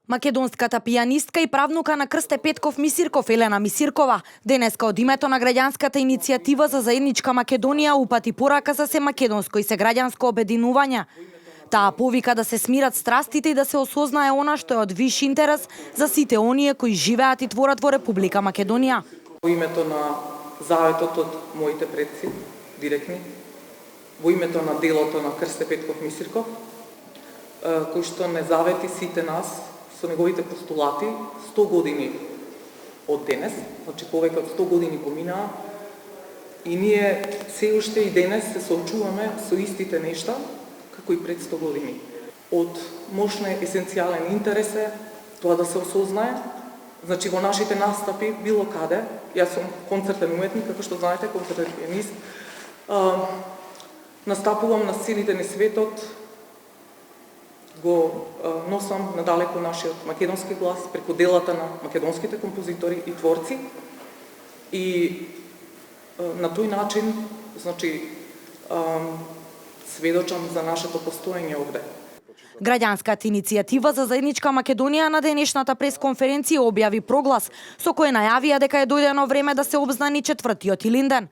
Македонската пијанистка и правнука на Крсте Петков Мисирков Елена Мисиркова денеска од името на граѓанската иницијатива за заедничка Македонија упати порака за се македонско и се граѓанско обединување. Таа повика да се смират страстите и да се осознае она што е од виш интерес за сите оние кои живеат и творат во Република Македонија. Во името на заветот од моите предци, директни, во името на делото на Крсте Петков Мисирков, кој што не завети сите нас со неговите постулати 100 години од денес, значи повеќе од 100 години поминаа, и ние се уште и денес се соочуваме со истите нешта, како и пред 100 години. Од мощна есенцијален интерес е тоа да се осознае, значи во нашите настапи, било каде, јас сум концертен уметник, како што знаете, концертен пианист, настапувам на сцените на светот, го носам надалеку нашиот македонски глас преку делата на македонските композитори и творци, и на тој начин, значи, сведочам за нашето постоење овде. Граѓанската иницијатива за заедничка Македонија на денешната пресконференција објави проглас со кој најавија дека е дојдено време да се обзнани четвртиот Илинден.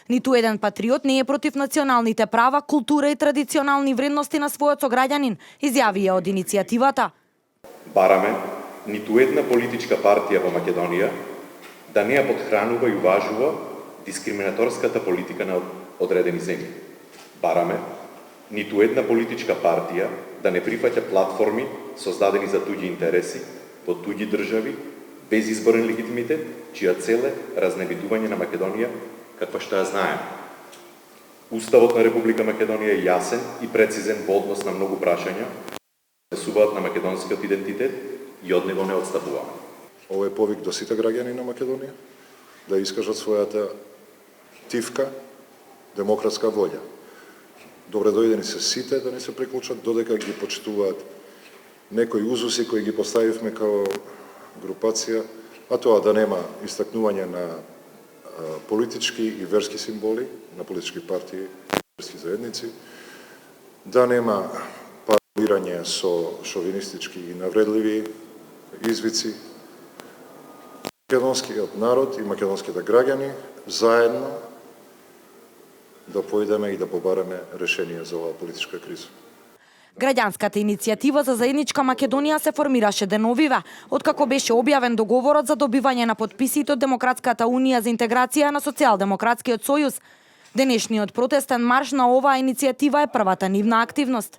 Ниту еден патриот не е против националните права, култура и традиционални вредности на својот сограѓанин, изјавија од иницијативата. Бараме ниту една политичка партија во Македонија да не ја подхранува и уважува дискриминаторската политика на одредени земји. Бараме ниту една политичка партија да не прифаќа платформи создадени за туѓи интереси во туѓи држави без изборен легитимитет, чија цел е разнебитување на Македонија каква што ја знаеме. Уставот на Република Македонија е јасен и прецизен во однос на многу прашања, суваат на македонскиот идентитет и од него не отстапуваме. Ово е повик до сите граѓани на Македонија да искажат својата тивка, демократска волја. Добре дојдени се сите да не се приклучат, додека ги почитуваат некои узуси кои ги поставивме као групација, а тоа да нема истакнување на политички и верски символи на политички партии и верски заедници, да нема пародирање со шовинистички и навредливи извици. Македонскиот народ и македонските граѓани заедно да поидеме и да побараме решение за оваа политичка криза. Граѓанската иницијатива за заедничка Македонија се формираше деновиве, откако беше објавен договорот за добивање на потписите од Демократската унија за интеграција на Социјалдемократскиот сојуз. Денешниот протестен марш на оваа иницијатива е првата нивна активност.